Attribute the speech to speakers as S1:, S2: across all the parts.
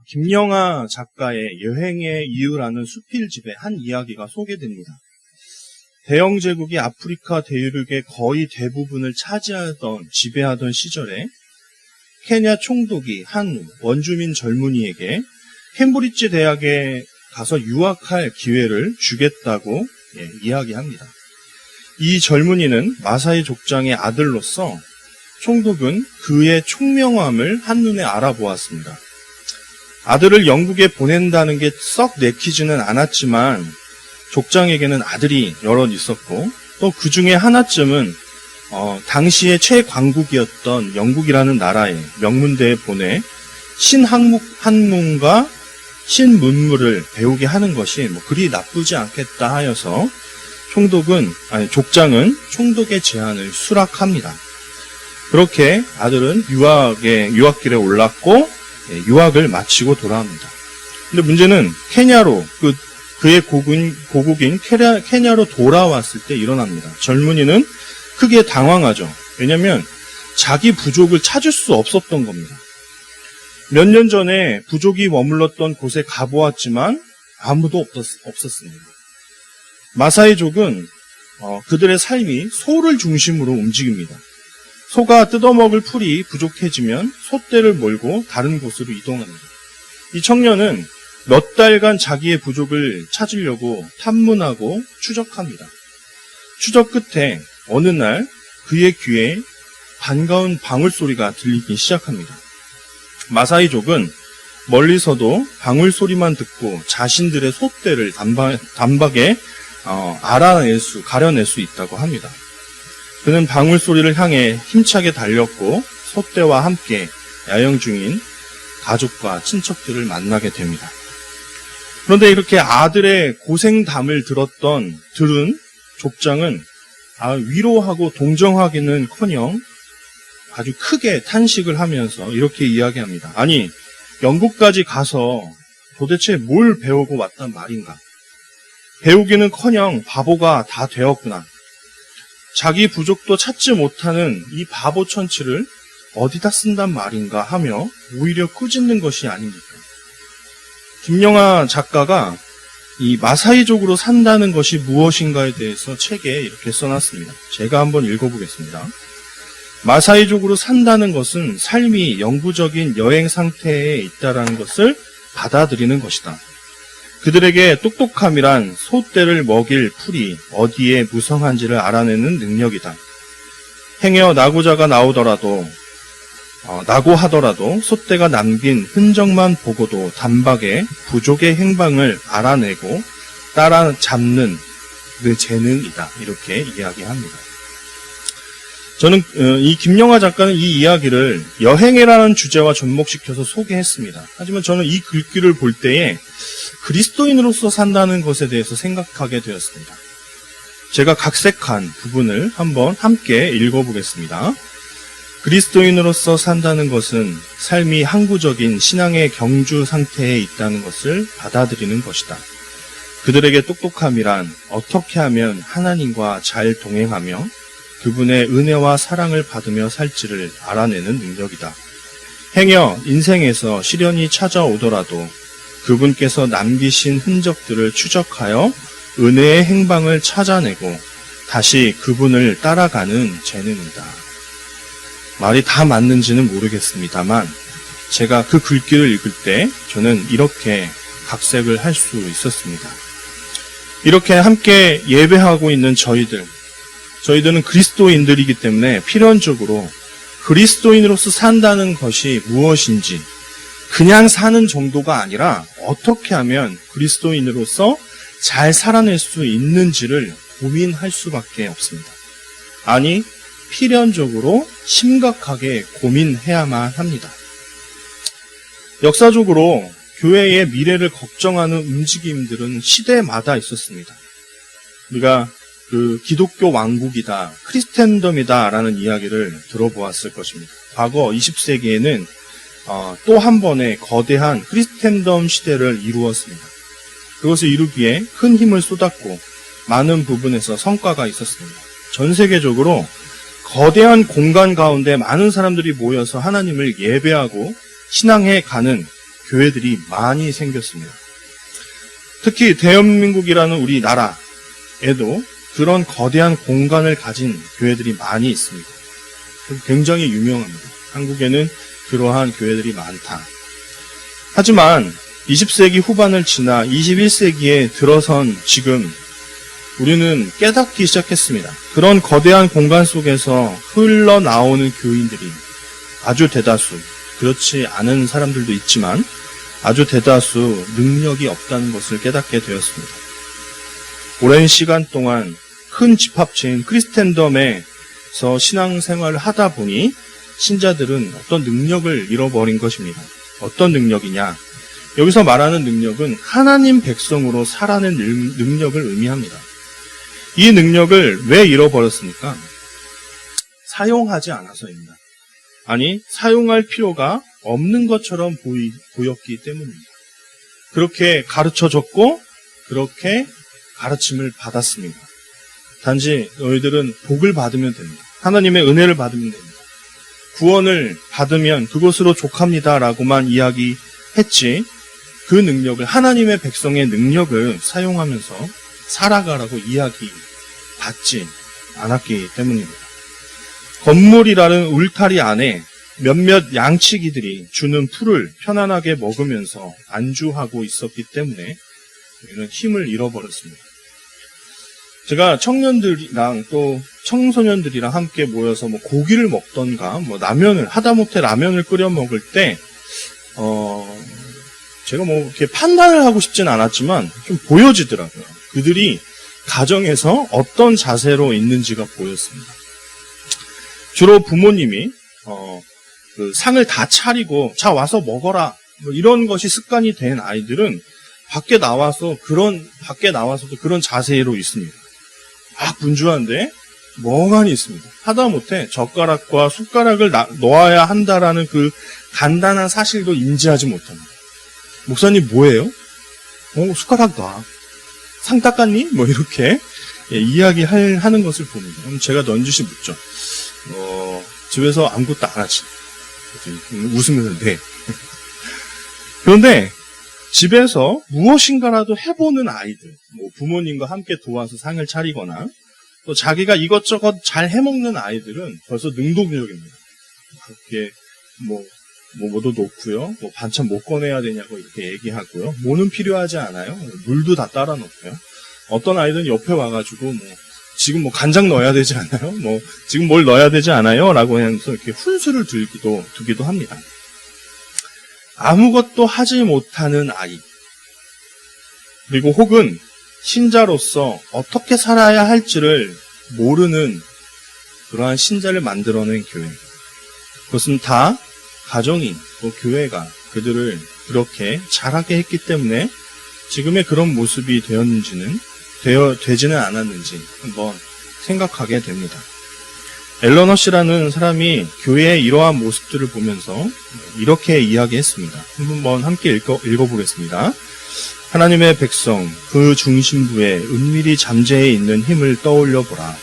S1: 김영하 작가의 여행의 이유라는 수필집의 한 이야기가 소개됩니다. 대영 제국이 아프리카 대륙의 거의 대부분을 지배하던 시절에 케냐 총독이 한 원주민 젊은이에게 캠브리지 대학에 가서 유학할 기회를 주겠다고 이야기합니다. 이 젊은이는 마사이 족장의 아들로서 총독은 그의 총명함을 한눈에 알아보았습니다. 아들을 영국에 보낸다는 게 썩 내키지는 않았지만 족장에게는 아들이 여럿 있었고 또 그 중에 하나쯤은 당시의 최강국이었던 영국이라는 나라의 명문대에 보내 신학문과 신문물을 배우게 하는 것이 그리 나쁘지 않겠다 하여서 족장은 총독의 제안을 수락합니다. 그렇게 아들은 유학길에 올랐고 유학을 마치고 돌아옵니다. 근데 문제는 케냐로 그의 고국인 케냐로 돌아왔을 때 일어납니다. 젊은이는 크게 당황하죠. 왜냐하면 자기 부족을 찾을 수 없었던 겁니다. 몇 년 전에 부족이 머물렀던 곳에 가보았지만 아무도 없었습니다. 마사이족은 그들의 삶이 소를 중심으로 움직입니다. 소가 뜯어먹을 풀이 부족해지면 솥대를 몰고 다른 곳으로 이동합니다. 이 청년은 몇 달간 자기의 부족을 찾으려고 탐문하고 추적합니다. 추적 끝에 어느 날 그의 귀에 반가운 방울소리가 들리기 시작합니다. 마사이족은 멀리서도 방울소리만 듣고 자신들의 솥대를 단박에 가려낼 수 있다고 합니다. 그는 방울소리를 향해 힘차게 달렸고 솥대와 함께 야영 중인 가족과 친척들을 만나게 됩니다. 그런데 이렇게 아들의 고생담을 들은 족장은 위로하고 동정하기는커녕 아주 크게 탄식을 하면서 이렇게 이야기합니다. 아니, 영국까지 가서 도대체 뭘 배우고 왔단 말인가? 배우기는커녕 바보가 다 되었구나. 자기 부족도 찾지 못하는 이 바보 천치를 어디다 쓴단 말인가 하며 오히려 꾸짖는 것이 아닙니까? 김영하 작가가 이 마사이족으로 산다는 것이 무엇인가에 대해서 책에 이렇게 써놨습니다. 제가 한번 읽어보겠습니다. 마사이족으로 산다는 것은 삶이 영구적인 여행 상태에 있다는 것을 받아들이는 것이다. 그들에게 똑똑함이란 솥대를 먹일 풀이 어디에 무성한지를 알아내는 능력이다. 행여 낙오자가 낙오하더라도 솥대가 남긴 흔적만 보고도 단박에 부족의 행방을 알아내고 따라잡는 그 재능이다. 이렇게 이야기합니다. 저는 이 김영하 작가는 이 이야기를 여행이라는 주제와 접목시켜서 소개했습니다. 하지만 저는 이 글귀를 볼 때에 그리스도인으로서 산다는 것에 대해서 생각하게 되었습니다. 제가 각색한 부분을 한번 함께 읽어보겠습니다. 그리스도인으로서 산다는 것은 삶이 항구적인 신앙의 경주 상태에 있다는 것을 받아들이는 것이다. 그들에게 똑똑함이란 어떻게 하면 하나님과 잘 동행하며 그분의 은혜와 사랑을 받으며 살지를 알아내는 능력이다. 행여 인생에서 시련이 찾아오더라도 그분께서 남기신 흔적들을 추적하여 은혜의 행방을 찾아내고 다시 그분을 따라가는 재능이다. 말이 다 맞는지는 모르겠습니다만 제가 그 글귀를 읽을 때 저는 이렇게 각색을 할 수 있었습니다. 이렇게 함께 예배하고 있는 저희들은 그리스도인들이기 때문에 필연적으로 그리스도인으로서 산다는 것이 무엇인지 그냥 사는 정도가 아니라 어떻게 하면 그리스도인으로서 잘 살아낼 수 있는지를 고민할 수밖에 없습니다. 아니, 필연적으로 심각하게 고민해야만 합니다. 역사적으로 교회의 미래를 걱정하는 움직임들은 시대마다 있었습니다. 우리가 기독교 왕국이다, 크리스텐덤이다라는 이야기를 들어보았을 것입니다. 과거 20세기에는 또 한 번의 거대한 크리스텐덤 시대를 이루었습니다. 그것을 이루기에 큰 힘을 쏟았고 많은 부분에서 성과가 있었습니다. 전 세계적으로 거대한 공간 가운데 많은 사람들이 모여서 하나님을 예배하고 신앙해 가는 교회들이 많이 생겼습니다. 특히 대한민국이라는 우리나라에도 그런 거대한 공간을 가진 교회들이 많이 있습니다. 굉장히 유명합니다. 한국에는 그러한 교회들이 많다. 하지만 20세기 후반을 지나 21세기에 들어선 지금 우리는 깨닫기 시작했습니다. 그런 거대한 공간 속에서 흘러나오는 교인들이 아주 대다수, 그렇지 않은 사람들도 있지만 아주 대다수 능력이 없다는 것을 깨닫게 되었습니다. 오랜 시간 동안 큰 집합체인 크리스텐덤에서 신앙생활을 하다 보니 신자들은 어떤 능력을 잃어버린 것입니다. 어떤 능력이냐? 여기서 말하는 능력은 하나님 백성으로 살아낸 능력을 의미합니다. 이 능력을 왜 잃어버렸습니까? 사용하지 않아서입니다. 아니, 사용할 필요가 없는 것처럼 보였기 때문입니다. 그렇게 가르쳐줬고 그렇게 가르침을 받았습니다. 단지 너희들은 복을 받으면 됩니다. 하나님의 은혜를 받으면 됩니다. 구원을 받으면 그것으로 족합니다 라고만 이야기했지, 그 능력을, 하나님의 백성의 능력을 사용하면서 살아가라고 이야기받지 않았기 때문입니다. 건물이라는 울타리 안에 몇몇 양치기들이 주는 풀을 편안하게 먹으면서 안주하고 있었기 때문에 우리는 힘을 잃어버렸습니다. 제가 청년들이랑 또 청소년들이랑 함께 모여서 고기를 먹던가 라면을, 하다못해 라면을 끓여 먹을 때 제가 이렇게 판단을 하고 싶진 않았지만 좀 보여지더라고요. 그들이 가정에서 어떤 자세로 있는지가 보였습니다. 주로 부모님이 그 상을 다 차리고 자 와서 먹어라 이런 것이 습관이 된 아이들은 밖에 나와서도 그런 자세로 있습니다. 막 분주한데 멍하니 있습니다. 하다못해 젓가락과 숟가락을 놓아야 한다라는 그 간단한 사실도 인지하지 못합니다. 목사님 뭐예요? 숟가락 놔. 상 닦았니? 이렇게 이야기하는 것을 봅니다. 그럼 제가 넌지시 묻죠. 집에서 아무것도 안 하지. 웃으면서 네. 그런데 집에서 무엇인가라도 해보는 아이들, 부모님과 함께 도와서 상을 차리거나 또 자기가 이것저것 잘 해먹는 아이들은 벌써 능동적입니다. 이렇게 뭐도 놓고요, 반찬 못 꺼내야 되냐고 이렇게 얘기하고요. 뭐는 필요하지 않아요. 물도 다 따라 놓고요. 어떤 아이들은 옆에 와가지고 지금 간장 넣어야 되지 않아요? 지금 뭘 넣어야 되지 않아요? 라고 하면서 이렇게 훈수를 두기도 합니다. 아무것도 하지 못하는 아이, 그리고 혹은 신자로서 어떻게 살아야 할지를 모르는 그러한 신자를 만들어낸 교회. 그것은 다 가정이 또 교회가 그들을 그렇게 자라게 했기 때문에 지금의 그런 모습이 되지는 않았는지 한번 생각하게 됩니다. 앨런 허시라는 사람이 교회의 이러한 모습들을 보면서 이렇게 이야기했습니다. 한번 함께 읽어보겠습니다. 하나님의 백성, 그 중심부에 은밀히 잠재해 있는 힘을 떠올려 보라.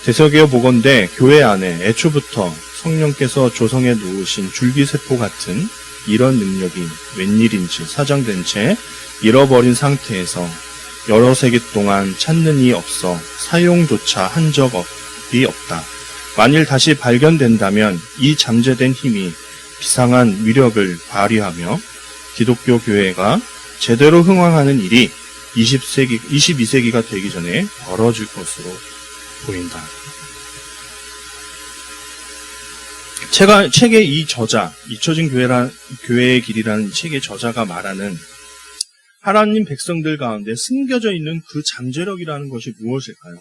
S1: 되새겨 보건대 교회 안에 애초부터 성령께서 조성해 놓으신 줄기세포 같은 이런 능력이 웬일인지 사장된 채 잃어버린 상태에서 여러 세기 동안 찾는 이 없어 사용조차 한 적이 없다. 만일 다시 발견된다면 이 잠재된 힘이 비상한 위력을 발휘하며 기독교 교회가 제대로 흥황하는 일이 22세기가 되기 전에 벌어질 것으로 보인다. 책의 이 저자, 잊혀진 교회의 길이라는 책의 저자가 말하는 하나님 백성들 가운데 숨겨져 있는 그 잠재력이라는 것이 무엇일까요?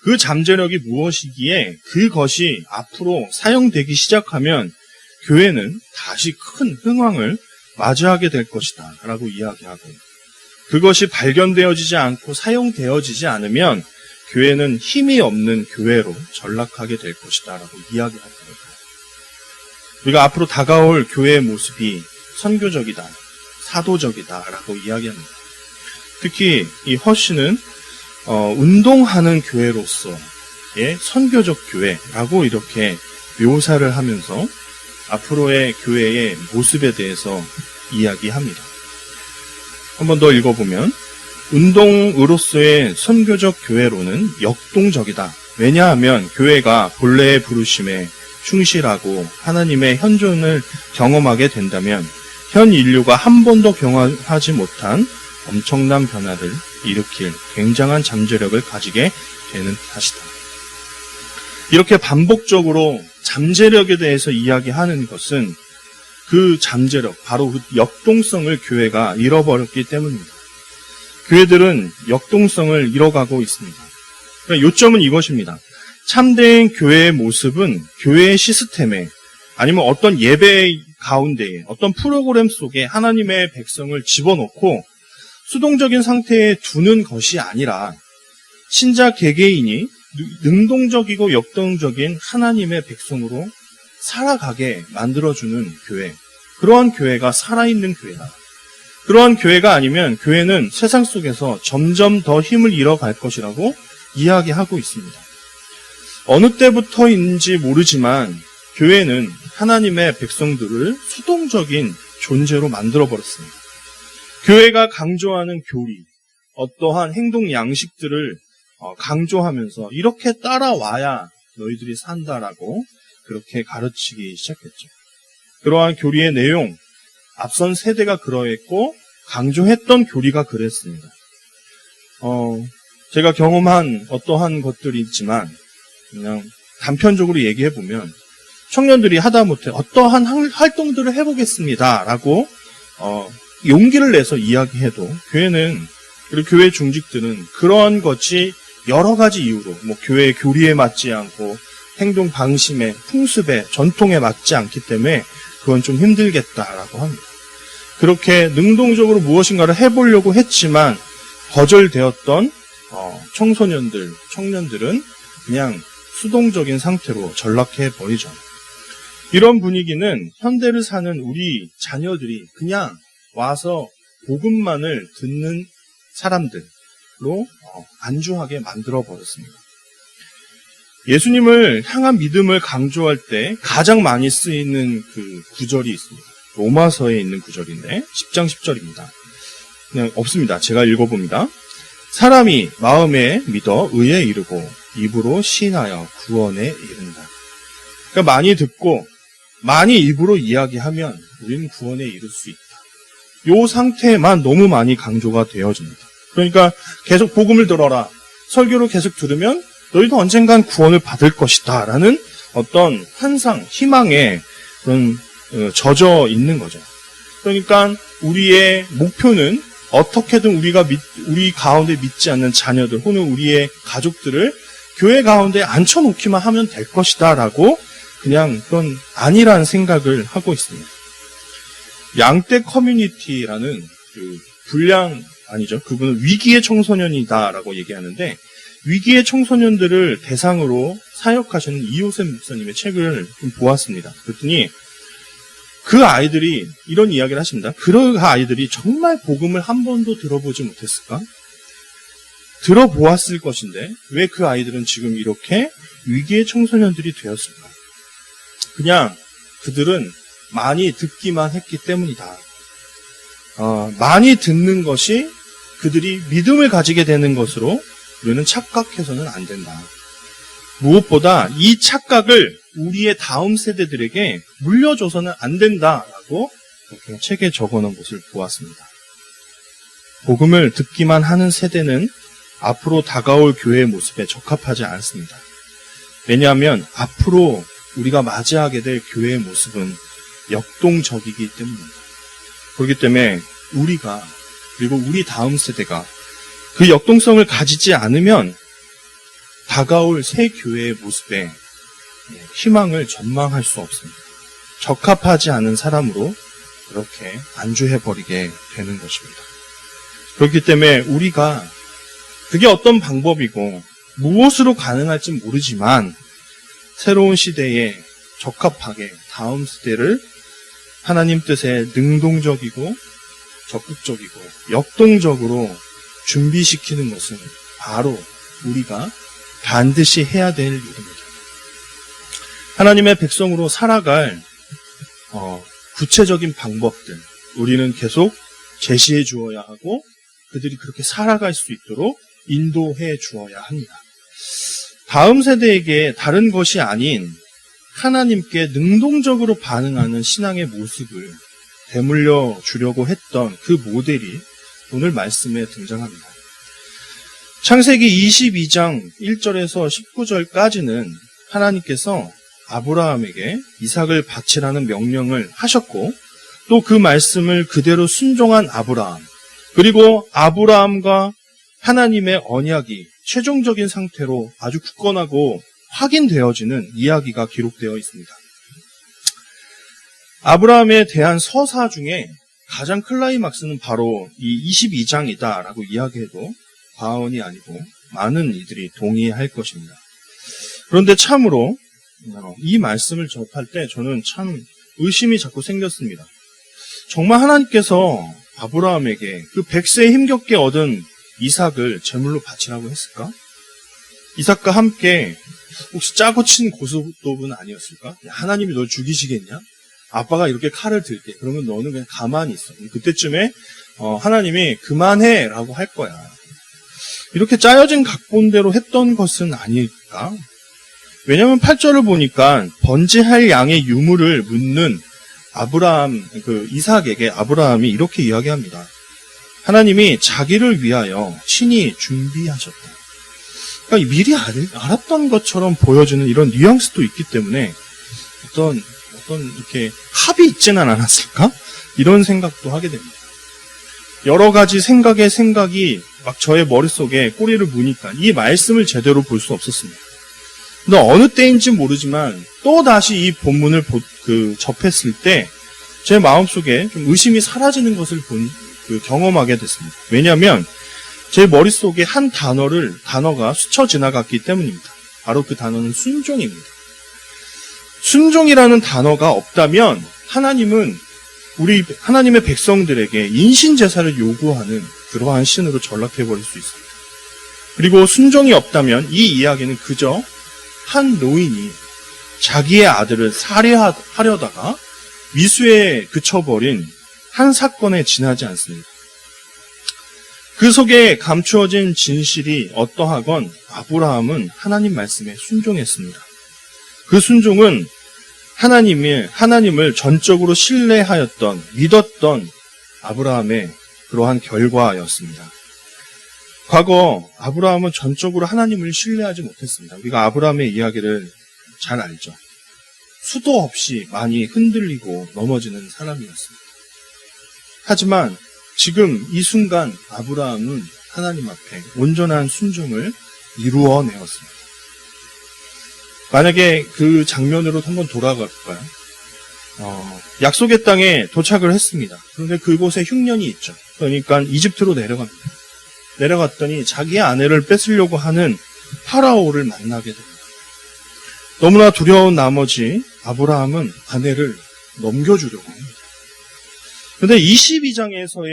S1: 그 잠재력이 무엇이기에 그것이 앞으로 사용되기 시작하면 교회는 다시 큰 흥황을 맞이하게 될 것이다 라고 이야기하고, 그것이 발견되어지지 않고 사용되어지지 않으면 교회는 힘이 없는 교회로 전락하게 될 것이다 라고 이야기하더라고요. 우리가 앞으로 다가올 교회의 모습이 선교적이다, 사도적이다 라고 이야기합니다. 특히 이 허씨는 운동하는 교회로서의 선교적 교회라고 이렇게 묘사를 하면서 앞으로의 교회의 모습에 대해서 이야기합니다. 한 번 더 읽어보면 운동으로서의 선교적 교회로는 역동적이다. 왜냐하면 교회가 본래의 부르심에 충실하고 하나님의 현존을 경험하게 된다면 현 인류가 한 번도 경험하지 못한 엄청난 변화를 일으킬 굉장한 잠재력을 가지게 되는 탓이다. 이렇게 반복적으로 잠재력에 대해서 이야기하는 것은 그 잠재력, 바로 그 역동성을 교회가 잃어버렸기 때문입니다. 교회들은 역동성을 잃어가고 있습니다. 그러니까 요점은 이것입니다. 참된 교회의 모습은 교회의 시스템에 아니면 어떤 예배 가운데에 어떤 프로그램 속에 하나님의 백성을 집어넣고 수동적인 상태에 두는 것이 아니라 신자 개개인이 능동적이고 역동적인 하나님의 백성으로 살아가게 만들어주는 교회, 그러한 교회가 살아있는 교회다. 그러한 교회가 아니면 교회는 세상 속에서 점점 더 힘을 잃어갈 것이라고 이야기하고 있습니다. 어느 때부터인지 모르지만 교회는 하나님의 백성들을 수동적인 존재로 만들어버렸습니다. 교회가 강조하는 교리, 어떠한 행동 양식들을 강조하면서 이렇게 따라와야 너희들이 산다라고 그렇게 가르치기 시작했죠. 그러한 교리의 내용, 앞선 세대가 그러했고 강조했던 교리가 그랬습니다. 제가 경험한 어떠한 것들이 있지만 그냥 단편적으로 얘기해보면 청년들이 하다못해 어떠한 활동들을 해보겠습니다라고 용기를 내서 이야기해도 교회는, 그리고 교회 중직들은 그러한 것이 여러 가지 이유로 교회의 교리에 맞지 않고 행동 방식에, 풍습에, 전통에 맞지 않기 때문에 그건 좀 힘들겠다라고 합니다. 그렇게 능동적으로 무엇인가를 해보려고 했지만 거절되었던 청소년들, 청년들은 그냥 수동적인 상태로 전락해 버리죠. 이런 분위기는 현대를 사는 우리 자녀들이 그냥 와서 복음만을 듣는 사람들로 안주하게 만들어 버렸습니다. 예수님을 향한 믿음을 강조할 때 가장 많이 쓰이는 그 구절이 있습니다. 로마서에 있는 구절인데 10장 10절입니다. 그냥 없습니다. 제가 읽어봅니다. 사람이 마음에 믿어 의에 이르고 입으로 시인하여 구원에 이른다. 그러니까 많이 듣고 많이 입으로 이야기하면 우리는 구원에 이를 수 있다. 이 상태만 너무 많이 강조가 되어집니다. 그러니까 계속 복음을 들어라, 설교를 계속 들으면 너희도 언젠간 구원을 받을 것이다 라는 어떤 환상, 희망에 그런 젖어 있는 거죠. 그러니까 우리의 목표는 어떻게든 우리 가운데 믿지 않는 자녀들 혹은 우리의 가족들을 교회 가운데 앉혀놓기만 하면 될 것이다 라고 그냥 그런 아니라는 생각을 하고 있습니다. 양떼 커뮤니티라는 그분은 위기의 청소년이다라고 얘기하는데, 위기의 청소년들을 대상으로 사역하시는 이호셉 목사님의 책을 좀 보았습니다. 그랬더니 그 아이들이 이런 이야기를 하십니다. 그 아이들이 정말 복음을 한 번도 들어보지 못했을까? 들어보았을 것인데 왜 그 아이들은 지금 이렇게 위기의 청소년들이 되었을까? 그냥 그들은 많이 듣기만 했기 때문이다. 많이 듣는 것이 그들이 믿음을 가지게 되는 것으로 우리는 착각해서는 안 된다. 무엇보다 이 착각을 우리의 다음 세대들에게 물려줘서는 안 된다라고 이렇게 책에 적어놓은 것을 보았습니다. 복음을 듣기만 하는 세대는 앞으로 다가올 교회의 모습에 적합하지 않습니다. 왜냐하면 앞으로 우리가 맞이하게 될 교회의 모습은 역동적이기 때문입니다. 그렇기 때문에 우리가, 그리고 우리 다음 세대가 그 역동성을 가지지 않으면 다가올 새 교회의 모습에 희망을 전망할 수 없습니다. 적합하지 않은 사람으로 그렇게 안주해버리게 되는 것입니다. 그렇기 때문에 우리가 그게 어떤 방법이고 무엇으로 가능할지 모르지만 새로운 시대에 적합하게 다음 세대를 하나님 뜻에 능동적이고 적극적이고 역동적으로 준비시키는 것은 바로 우리가 반드시 해야 될 일입니다. 하나님의 백성으로 살아갈 구체적인 방법들, 우리는 계속 제시해 주어야 하고 그들이 그렇게 살아갈 수 있도록 인도해 주어야 합니다. 다음 세대에게 다른 것이 아닌 하나님께 능동적으로 반응하는 신앙의 모습을 되물려 주려고 했던 그 모델이 오늘 말씀에 등장합니다. 창세기 22장 1절에서 19절까지는 하나님께서 아브라함에게 이삭을 바치라는 명령을 하셨고 또 그 말씀을 그대로 순종한 아브라함, 그리고 아브라함과 하나님의 언약이 최종적인 상태로 아주 굳건하고 확인되어지는 이야기가 기록되어 있습니다. 아브라함에 대한 서사 중에 가장 클라이막스는 바로 이 22장이다라고 이야기해도 과언이 아니고 많은 이들이 동의할 것입니다. 그런데 참으로 이 말씀을 접할 때 저는 참 의심이 자꾸 생겼습니다. 정말 하나님께서 아브라함에게 그 100세에 힘겹게 얻은 이삭을 제물로 바치라고 했을까? 이삭과 함께 혹시 짜고 친 고스톱은 아니었을까? 하나님이 널 죽이시겠냐? 아빠가 이렇게 칼을 들게. 그러면 너는 그냥 가만히 있어. 그때쯤에 하나님이 그만해 라고 할 거야. 이렇게 짜여진 각본대로 했던 것은 아닐까? 왜냐하면 8절을 보니까 번제할 양의 유물을 묻는 이삭에게 아브라함이 이렇게 이야기합니다. 하나님이 자기를 위하여 친히 준비하셨다. 그러니까 미리 알았던 것처럼 보여지는 이런 뉘앙스도 있기 때문에 어떤 이렇게 합이 있지는 않았을까? 이런 생각도 하게 됩니다. 여러 가지 생각이 막 저의 머릿속에 꼬리를 무니까 이 말씀을 제대로 볼 수 없었습니다. 근데 어느 때인지 모르지만 또 다시 이 본문을 접했을 때 제 마음속에 좀 의심이 사라지는 것을 경험하게 됐습니다. 왜냐하면 제 머릿속에 한 단어가 스쳐 지나갔기 때문입니다. 바로 그 단어는 순종입니다. 순종이라는 단어가 없다면 하나님의 백성들에게 인신제사를 요구하는 그러한 신으로 전락해버릴 수 있습니다. 그리고 순종이 없다면 이 이야기는 그저 한 노인이 자기의 아들을 살해하려다가 미수에 그쳐버린 한 사건에 지나지 않습니다. 그 속에 감추어진 진실이 어떠하건 아브라함은 하나님 말씀에 순종했습니다. 그 순종은 하나님을 전적으로 믿었던 아브라함의 그러한 결과였습니다. 과거 아브라함은 전적으로 하나님을 신뢰하지 못했습니다. 우리가 아브라함의 이야기를 잘 알죠. 수도 없이 많이 흔들리고 넘어지는 사람이었습니다. 하지만 지금 이 순간 아브라함은 하나님 앞에 온전한 순종을 이루어내었습니다. 만약에 그 장면으로 한번 돌아갈까요? 약속의 땅에 도착을 했습니다. 그런데 그곳에 흉년이 있죠. 그러니까 이집트로 내려갑니다. 내려갔더니 자기의 아내를 뺏으려고 하는 파라오를 만나게 됩니다. 너무나 두려운 나머지 아브라함은 아내를 넘겨주려고 합니다. 그런데 22장에서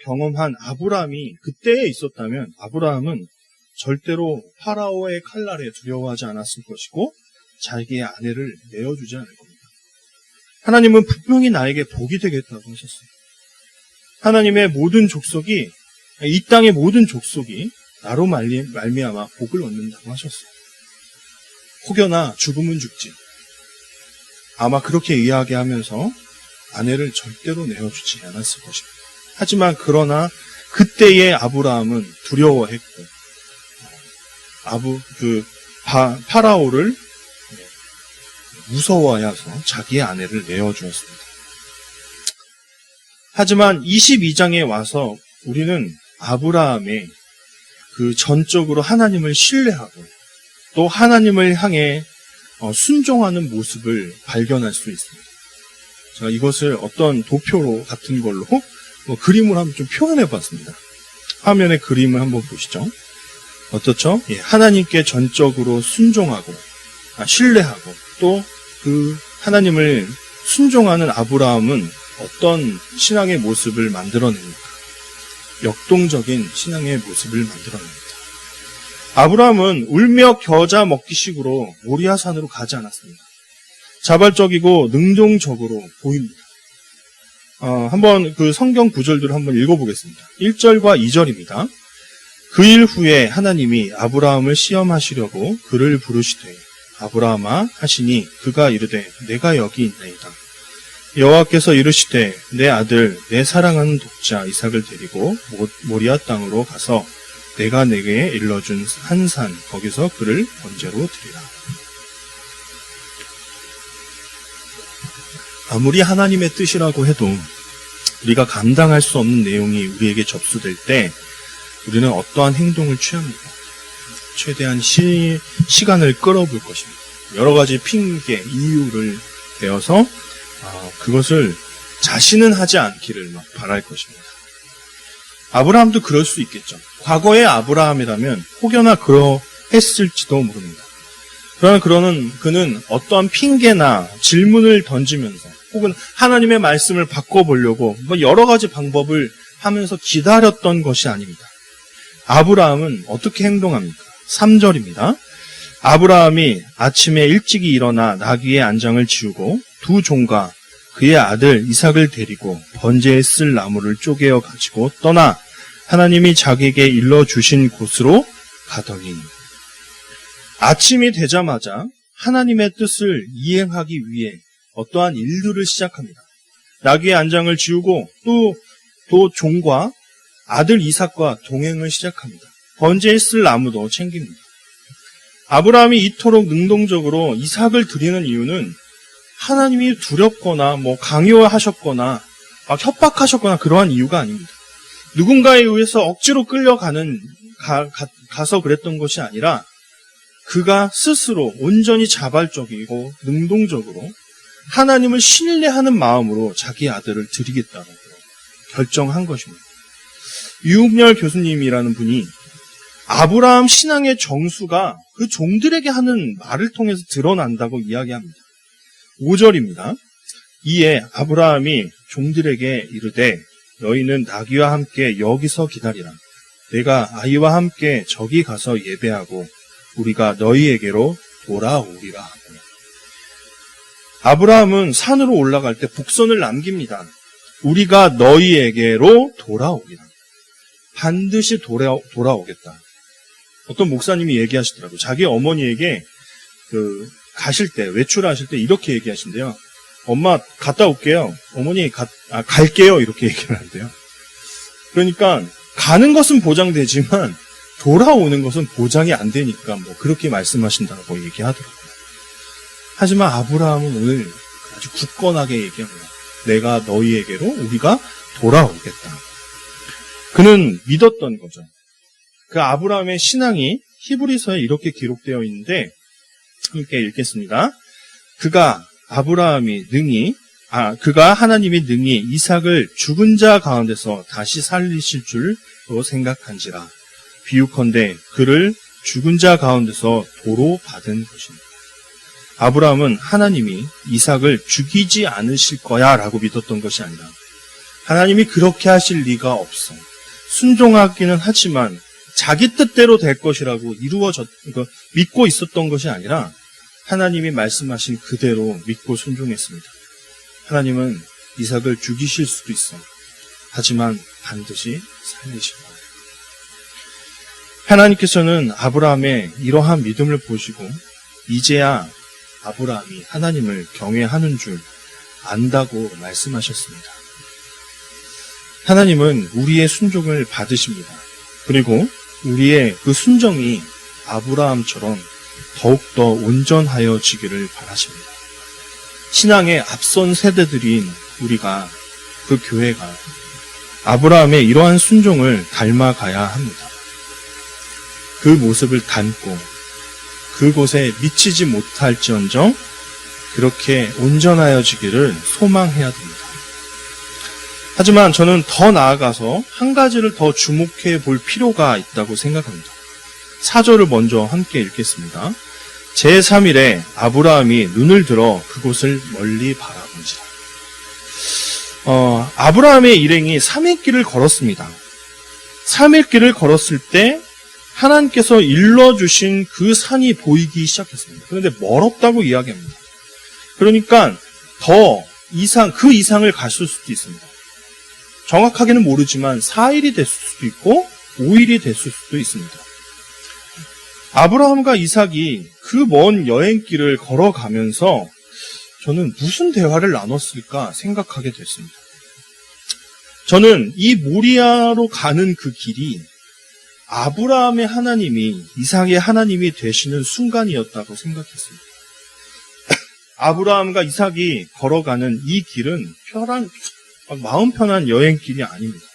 S1: 경험한 아브라함이 그때에 있었다면 아브라함은 절대로 파라오의 칼날에 두려워하지 않았을 것이고 자기의 아내를 내어주지 않을 겁니다. 하나님은 분명히 나에게 복이 되겠다고 하셨어요. 하나님의 모든 족속이, 이 땅의 모든 족속이 나로 말미암아 복을 얻는다고 하셨어요. 혹여나 죽으면 죽지. 아마 그렇게 이야기하면서 아내를 절대로 내어주지 않았을 것입니다. 하지만 그러나 그때의 아브라함은 두려워했고 파라오를 무서워하여서 자기의 아내를 내어주었습니다. 하지만 22장에 와서 우리는 아브라함의 그 전적으로 하나님을 신뢰하고 또 하나님을 향해 순종하는 모습을 발견할 수 있습니다. 제가 이것을 어떤 도표 같은 걸로 그림을 한번 좀 표현해 봤습니다. 화면에 그림을 한번 보시죠. 어떻죠? 예, 하나님께 전적으로 순종하고 신뢰하고 또 그 하나님을 순종하는 아브라함은 어떤 신앙의 모습을 만들어냅니까? 역동적인 신앙의 모습을 만들어냅니다. 아브라함은 울며 겨자 먹기식으로 모리아산으로 가지 않았습니다. 자발적이고 능동적으로 보입니다. 한번 그 성경 구절들을 한번 읽어보겠습니다. 1절과 2절입니다. 그 일 후에 하나님이 아브라함을 시험하시려고 그를 부르시되 아브라함아 하시니 그가 이르되 내가 여기 있나이다. 여호와께서 이르시되 내 아들 내 사랑하는 독자 이삭을 데리고 모리아 땅으로 가서 내가 내게 일러준 한 산 거기서 그를 번제로 드리라. 아무리 하나님의 뜻이라고 해도 우리가 감당할 수 없는 내용이 우리에게 접수될 때 우리는 어떠한 행동을 취합니까? 최대한 시간을 끌어볼 것입니다. 여러 가지 핑계, 이유를 대어서 그것을 자신은 하지 않기를 막 바랄 것입니다. 아브라함도 그럴 수 있겠죠. 과거의 아브라함이라면 혹여나 그러했을지도 모릅니다. 그러나 그는 어떠한 핑계나 질문을 던지면서 혹은 하나님의 말씀을 바꿔보려고 여러 가지 방법을 하면서 기다렸던 것이 아닙니다. 아브라함은 어떻게 행동합니까? 3절입니다. 아브라함이 아침에 일찍이 일어나 나귀의 안장을 지우고 두 종과 그의 아들 이삭을 데리고 번제에 쓸 나무를 쪼개어 가지고 떠나 하나님이 자기에게 일러주신 곳으로 가더니 아침이 되자마자 하나님의 뜻을 이행하기 위해 어떠한 일들을 시작합니다. 나귀의 안장을 지우고 또 종과 아들 이삭과 동행을 시작합니다. 번제에 쓸 나무도 챙깁니다. 아브라함이 이토록 능동적으로 이삭을 드리는 이유는 하나님이 두렵거나 강요하셨거나 막 협박하셨거나 그러한 이유가 아닙니다. 누군가에 의해서 억지로 가서 그랬던 것이 아니라 그가 스스로 온전히 자발적이고 능동적으로 하나님을 신뢰하는 마음으로 자기 아들을 드리겠다고 결정한 것입니다. 유흥렬 교수님이라는 분이 아브라함 신앙의 정수가 그 종들에게 하는 말을 통해서 드러난다고 이야기합니다. 5절입니다. 이에 아브라함이 종들에게 이르되 너희는 나귀와 함께 여기서 기다리라. 내가 아이와 함께 저기 가서 예배하고 우리가 너희에게로 돌아오리라 하고. 아브라함은 산으로 올라갈 때 북선을 남깁니다. 우리가 너희에게로 돌아오리라. 반드시 돌아오겠다. 어떤 목사님이 얘기하시더라고요. 자기 어머니에게 가실 때, 외출하실 때 이렇게 얘기하신대요. 엄마 갔다 올게요. 어머니 갈게요. 이렇게 얘기를 한대요. 그러니까 가는 것은 보장되지만 돌아오는 것은 보장이 안 되니까 그렇게 말씀하신다고 얘기하더라고요. 하지만 아브라함은 오늘 아주 굳건하게 얘기합니다. 내가 너희에게로 우리가 돌아오겠다. 그는 믿었던 거죠. 그 아브라함의 신앙이 히브리서에 이렇게 기록되어 있는데 함께 읽겠습니다. 그가 하나님이 능히 이삭을 죽은 자 가운데서 다시 살리실 줄로 생각한지라. 비유컨대 그를 죽은 자 가운데서 도로 받은 것입니다. 아브라함은 하나님이 이삭을 죽이지 않으실 거야 라고 믿었던 것이 아니라 하나님이 그렇게 하실 리가 없어. 순종하기는 하지만 자기 뜻대로 될 것이라고 믿고 있었던 것이 아니라 하나님이 말씀하신 그대로 믿고 순종했습니다. 하나님은 이삭을 죽이실 수도 있어. 하지만 반드시 살리실 거예요. 하나님께서는 아브라함의 이러한 믿음을 보시고 이제야 아브라함이 하나님을 경외하는 줄 안다고 말씀하셨습니다. 하나님은 우리의 순종을 받으십니다. 그리고 우리의 그 순종이 아브라함처럼 더욱더 온전하여지기를 바라십니다. 신앙의 앞선 세대들인 우리가, 그 교회가 아브라함의 이러한 순종을 닮아가야 합니다. 그 모습을 닮고 그곳에 미치지 못할지언정 그렇게 온전하여지기를 소망해야 됩니다. 하지만 저는 더 나아가서 한 가지를 더 주목해 볼 필요가 있다고 생각합니다. 4절을 먼저 함께 읽겠습니다. 제3일에 아브라함이 눈을 들어 그곳을 멀리 바라본지라. 아브라함의 일행이 3일 길을 걸었습니다. 3일 길을 걸었을 때 하나님께서 일러주신 그 산이 보이기 시작했습니다. 그런데 멀었다고 이야기합니다. 그러니까 그 이상을 갔을 수도 있습니다. 정확하게는 모르지만 4일이 됐을 수도 있고 5일이 됐을 수도 있습니다. 아브라함과 이삭이 그 먼 여행길을 걸어가면서 저는 무슨 대화를 나눴을까 생각하게 됐습니다. 저는 이 모리아로 가는 그 길이 아브라함의 하나님이 이삭의 하나님이 되시는 순간이었다고 생각했습니다. 아브라함과 이삭이 걸어가는 이 길은 마음 편한 여행길이 아닙니다.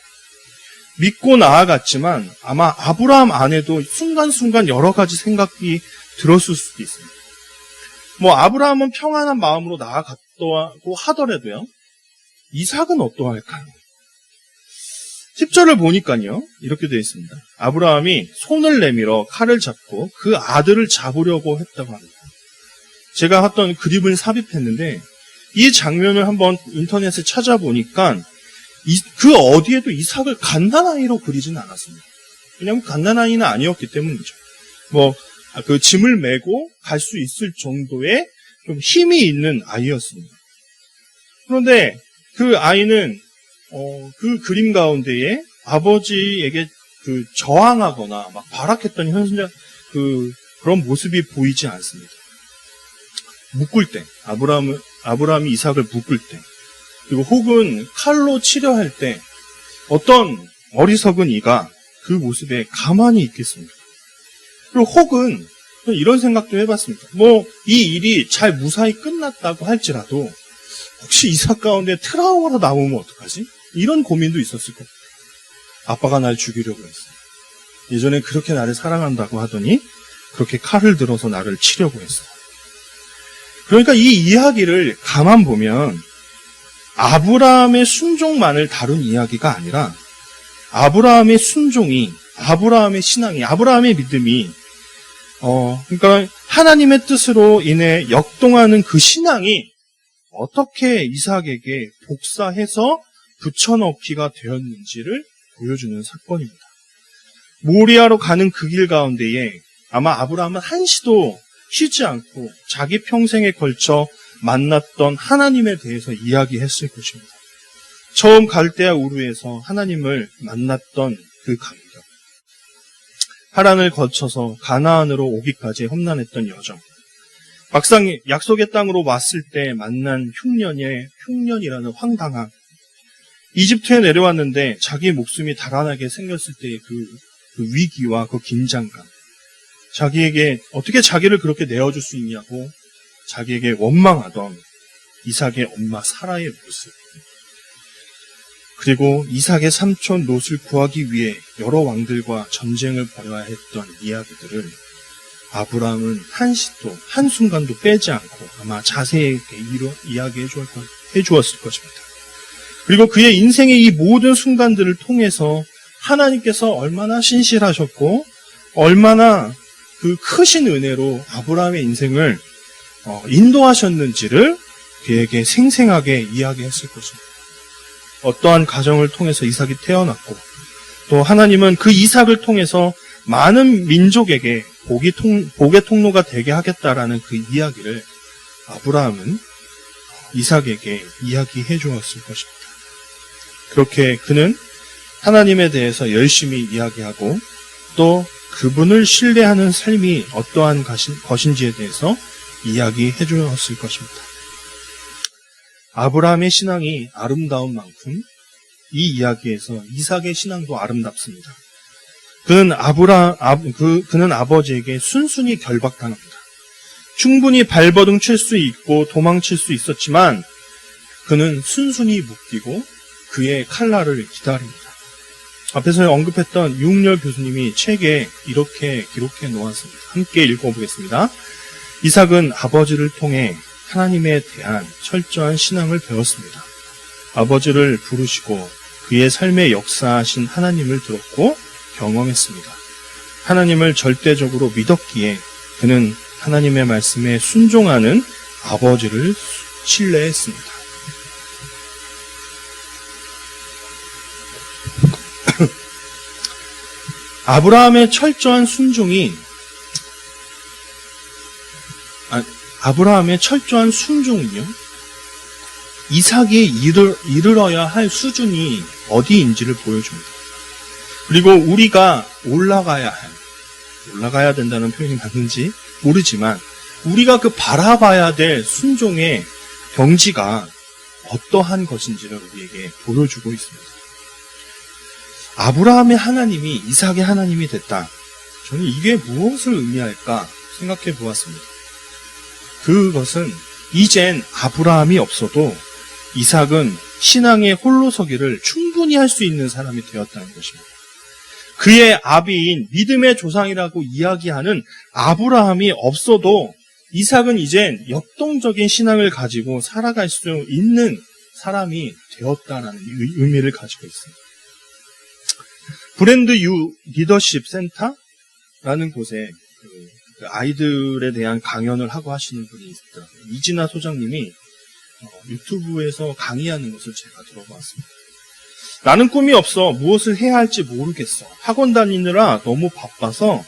S1: 믿고 나아갔지만 아마 아브라함 안에도 순간순간 여러 가지 생각이 들었을 수도 있습니다. 아브라함은 평안한 마음으로 나아갔다고 하더라도요, 이삭은 어떠할까요? 10절을 보니까요, 이렇게 되어 있습니다. 아브라함이 손을 내밀어 칼을 잡고 그 아들을 잡으려고 했다고 합니다. 제가 어떤 그림을 삽입했는데, 이 장면을 한번 인터넷에 찾아보니까, 그 어디에도 이삭을 갓난아이로 그리진 않았습니다. 왜냐하면 갓난아이는 아니었기 때문이죠. 그 짐을 메고 갈 수 있을 정도의 좀 힘이 있는 아이였습니다. 그런데 그 아이는 그 그림 가운데에 아버지에게 저항하거나 막 발악했던 그런 모습이 보이지 않습니다. 묶을 때, 아브라함이 이삭을 묶을 때, 그리고 혹은 칼로 치려 할 때 어떤 어리석은 이가 그 모습에 가만히 있겠습니까? 그리고 혹은 이런 생각도 해봤습니다. 이 일이 잘 무사히 끝났다고 할지라도 혹시 이삭 가운데 트라우마로 남으면 어떡하지? 이런 고민도 있었을 겁니다. 아빠가 날 죽이려고 했어. 예전에 그렇게 나를 사랑한다고 하더니 그렇게 칼을 들어서 나를 치려고 했어. 그러니까 이 이야기를 가만 보면 아브라함의 순종만을 다룬 이야기가 아니라 아브라함의 순종이, 아브라함의 신앙이, 아브라함의 믿음이 그러니까 하나님의 뜻으로 인해 역동하는 그 신앙이 어떻게 이삭에게 복사해서 붙여넣기가 되었는지를 보여주는 사건입니다. 모리아로 가는 그 길 가운데에 아마 아브라함은 한시도 쉬지 않고 자기 평생에 걸쳐 만났던 하나님에 대해서 이야기했을 것입니다. 처음 갈대아 우르에서 하나님을 만났던 그 감격, 하란을 거쳐서 가나안으로 오기까지 험난했던 여정, 막상 약속의 땅으로 왔을 때 만난 흉년이라는 황당함, 이집트에 내려왔는데 자기 목숨이 달아나게 생겼을 때의 그 위기와 그 긴장감, 자기에게 어떻게 자기를 그렇게 내어줄 수 있냐고 자기에게 원망하던 이삭의 엄마 사라의 모습, 그리고 이삭의 삼촌 롯을 구하기 위해 여러 왕들과 전쟁을 벌여야 했던 이야기들을 아브라함은 한시도 한순간도 빼지 않고 아마 자세하게 이야기해 주었을 것입니다. 그리고 그의 인생의 이 모든 순간들을 통해서 하나님께서 얼마나 신실하셨고 얼마나 그 크신 은혜로 아브라함의 인생을 인도하셨는지를 그에게 생생하게 이야기했을 것입니다. 어떠한 가정을 통해서 이삭이 태어났고 또 하나님은 그 이삭을 통해서 많은 민족에게 복의 통로가 되게 하겠다라는 그 이야기를 아브라함은 이삭에게 이야기해 주었을 것입니다. 그렇게 그는 하나님에 대해서 열심히 이야기하고 또 그분을 신뢰하는 삶이 어떠한 것인지에 대해서 이야기해 주었을 것입니다. 아브라함의 신앙이 아름다운 만큼 이 이야기에서 이삭의 신앙도 아름답습니다. 그는 아버지에게 순순히 결박당합니다. 충분히 발버둥 칠 수 있고 도망칠 수 있었지만 그는 순순히 묶이고 그의 칼날을 기다립니다. 앞에서 언급했던 유흥렬 교수님이 책에 이렇게 기록해 놓았습니다. 함께 읽어보겠습니다. 이삭은 아버지를 통해 하나님에 대한 철저한 신앙을 배웠습니다. 아버지를 부르시고 그의 삶에 역사하신 하나님을 들었고 경험했습니다. 하나님을 절대적으로 믿었기에 그는 하나님의 말씀에 순종하는 아버지를 신뢰했습니다. 아브라함의 철저한 순종은요, 이삭이 이르러야 할 수준이 어디인지를 보여줍니다. 그리고 우리가 올라가야 된다는 표현이 맞는지 모르지만, 우리가 그 바라봐야 될 순종의 경지가 어떠한 것인지를 우리에게 보여주고 있습니다. 아브라함의 하나님이 이삭의 하나님이 됐다. 저는 이게 무엇을 의미할까 생각해 보았습니다. 그것은 이젠 아브라함이 없어도 이삭은 신앙의 홀로서기를 충분히 할 수 있는 사람이 되었다는 것입니다. 그의 아비인 믿음의 조상이라고 이야기하는 아브라함이 없어도 이삭은 이젠 역동적인 신앙을 가지고 살아갈 수 있는 사람이 되었다는 의미를 가지고 있습니다. 브랜드 유 리더십 센터라는 곳에 그 아이들에 대한 강연을 하고 하시는 분이 있더라고요. 이진아 소장님이 유튜브에서 강의하는 것을 제가 들어봤습니다. 나는 꿈이 없어. 무엇을 해야 할지 모르겠어. 학원 다니느라 너무 바빠서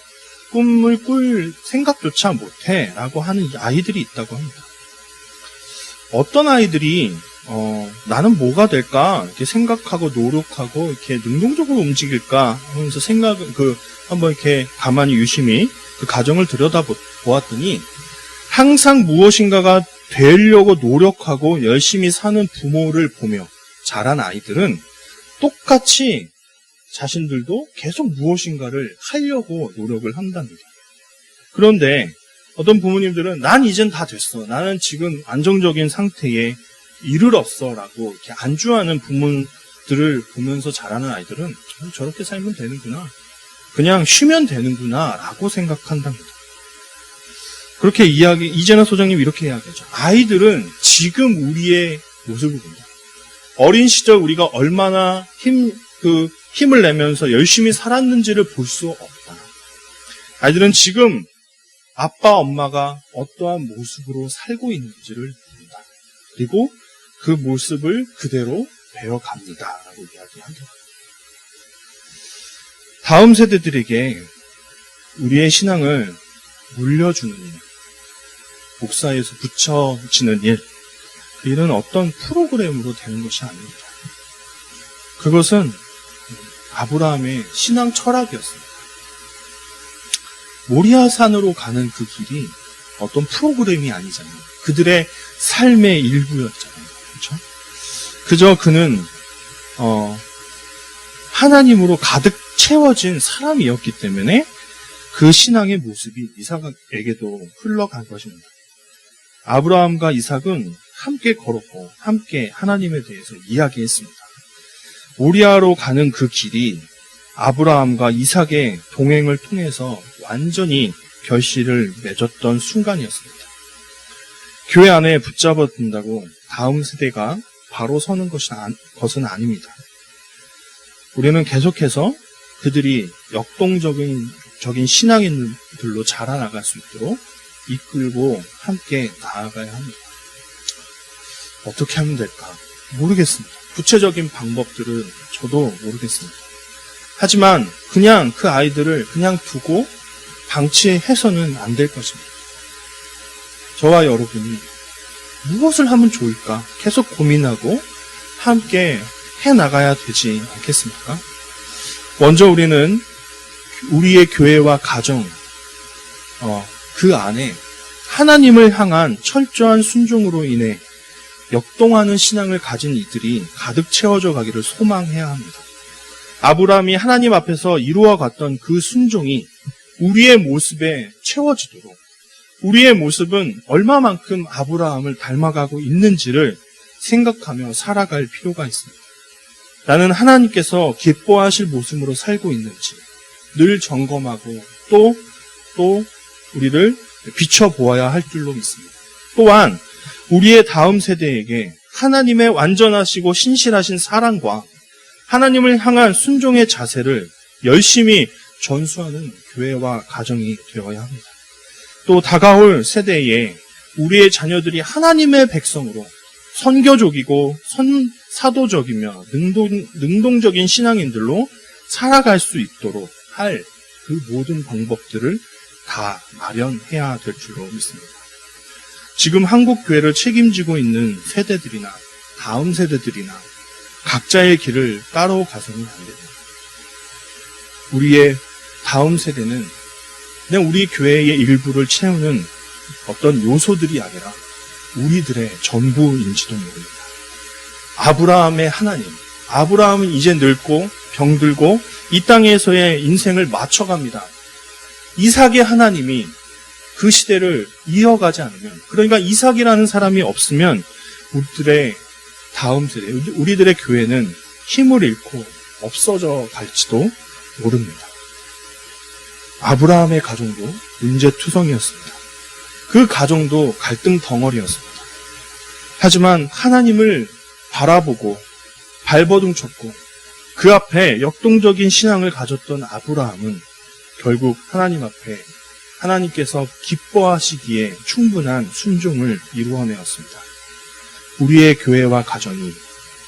S1: 꿈을 꿀 생각조차 못해. 라고 하는 아이들이 있다고 합니다. 어떤 아이들이 나는 뭐가 될까? 이렇게 생각하고 노력하고 이렇게 능동적으로 움직일까? 하면서 한번 이렇게 가만히 유심히 그 가정을 들여다보았더니 항상 무엇인가가 되려고 노력하고 열심히 사는 부모를 보며 자란 아이들은 똑같이 자신들도 계속 무엇인가를 하려고 노력을 한답니다. 그런데 어떤 부모님들은 난 이젠 다 됐어. 나는 지금 안정적인 상태에 이르렀어. 라고 이렇게 안주하는 부모들을 보면서 자라는 아이들은 저렇게 살면 되는구나. 그냥 쉬면 되는구나. 라고 생각한답니다. 그렇게 이재나 소장님 이렇게 이야기하죠. 아이들은 지금 우리의 모습을 본다. 어린 시절 우리가 얼마나 힘을 내면서 열심히 살았는지를 볼 수 없다. 아이들은 지금 아빠, 엄마가 어떠한 모습으로 살고 있는지를 본다. 그리고 그 모습을 그대로 배워갑니다. 라고 이야기합니다. 다음 세대들에게 우리의 신앙을 물려주는 일, 목사에서 붙여지는 일, 이는 어떤 프로그램으로 되는 것이 아닙니다. 그것은 아브라함의 신앙 철학이었습니다. 모리아산으로 가는 그 길이 어떤 프로그램이 아니잖아요. 그들의 삶의 일부였잖아요. 그렇죠? 그저 그는 하나님으로 가득 채워진 사람이었기 때문에 그 신앙의 모습이 이삭에게도 흘러간 것입니다. 아브라함과 이삭은 함께 걸었고 함께 하나님에 대해서 이야기했습니다. 모리아로 가는 그 길이 아브라함과 이삭의 동행을 통해서 완전히 결실을 맺었던 순간이었습니다. 교회 안에 붙잡아둔다고 다음 세대가 바로 서는 것은 아닙니다. 우리는 계속해서 그들이 역동적인 신앙인들로 자라나갈 수 있도록 이끌고 함께 나아가야 합니다. 어떻게 하면 될까? 모르겠습니다. 구체적인 방법들은 저도 모르겠습니다. 하지만 그냥 그 아이들을 그냥 두고 방치해서는 안 될 것입니다. 저와 여러분이 무엇을 하면 좋을까? 계속 고민하고 함께 해나가야 되지 않겠습니까? 먼저 우리는 우리의 교회와 가정, 그 안에 하나님을 향한 철저한 순종으로 인해 역동하는 신앙을 가진 이들이 가득 채워져 가기를 소망해야 합니다. 아브라함이 하나님 앞에서 이루어갔던 그 순종이 우리의 모습에 채워지도록, 우리의 모습은 얼마만큼 아브라함을 닮아가고 있는지를 생각하며 살아갈 필요가 있습니다. 나는 하나님께서 기뻐하실 모습으로 살고 있는지 늘 점검하고 또 우리를 비춰보아야 할 줄로 믿습니다. 또한 우리의 다음 세대에게 하나님의 완전하시고 신실하신 사랑과 하나님을 향한 순종의 자세를 열심히 전수하는 교회와 가정이 되어야 합니다. 또 다가올 세대에 우리의 자녀들이 하나님의 백성으로 선교적이고 사도적이며 능동적인 신앙인들로 살아갈 수 있도록 할 그 모든 방법들을 다 마련해야 될 줄로 믿습니다. 지금 한국 교회를 책임지고 있는 세대들이나 다음 세대들이나 각자의 길을 따라가서는 안 됩니다. 우리의 다음 세대는 그냥 우리 교회의 일부를 채우는 어떤 요소들이 아니라 우리들의 전부인지도 모릅니다. 아브라함의 하나님, 아브라함은 이제 늙고 병들고 이 땅에서의 인생을 맞춰갑니다. 이삭의 하나님이 그 시대를 이어가지 않으면, 그러니까 이삭이라는 사람이 없으면 우리들의 다음 세대, 우리들의 교회는 힘을 잃고 없어져 갈지도 모릅니다. 아브라함의 가정도 문제투성이었습니다. 그 가정도 갈등 덩어리였습니다. 하지만 하나님을 바라보고 발버둥 쳤고 그 앞에 역동적인 신앙을 가졌던 아브라함은 결국 하나님 앞에 하나님께서 기뻐하시기에 충분한 순종을 이루어내었습니다. 우리의 교회와 가정이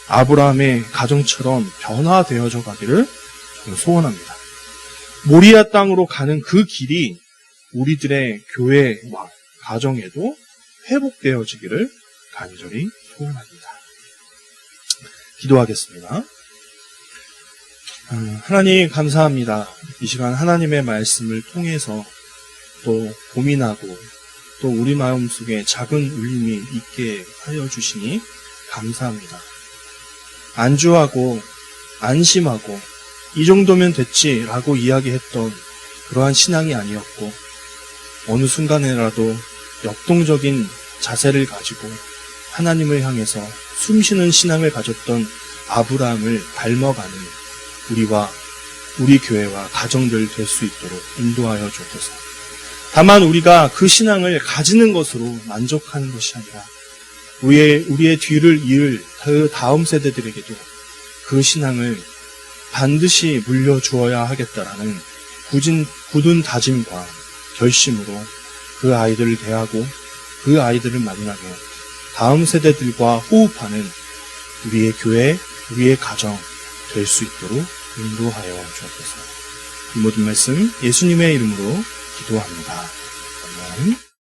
S1: 아브라함의 가정처럼 변화되어져 가기를 저는 소원합니다. 모리아 땅으로 가는 그 길이 우리들의 교회와 가정에도 회복되어지기를 간절히 소원합니다. 기도하겠습니다. 하나님 감사합니다. 이 시간 하나님의 말씀을 통해서 또 고민하고 또 우리 마음속에 작은 울림이 있게 하여 주시니 감사합니다. 안주하고 안심하고 이 정도면 됐지라고 이야기했던 그러한 신앙이 아니었고 어느 순간에라도 역동적인 자세를 가지고 하나님을 향해서 숨쉬는 신앙을 가졌던 아브라함을 닮아가는 우리와 우리 교회와 가정들 될 수 있도록 인도하여 주옵소서. 다만 우리가 그 신앙을 가지는 것으로 만족하는 것이 아니라 우리의 뒤를 이을 그 다음 세대들에게도 그 신앙을 반드시 물려주어야 하겠다라는 굳은 다짐과 결심으로 그 아이들을 대하고 그 아이들을 만나고 다음 세대들과 호흡하는 우리의 교회, 우리의 가정 될 수 있도록 인도하여 주옵소서. 이 모든 말씀 예수님의 이름으로 기도합니다. 아멘.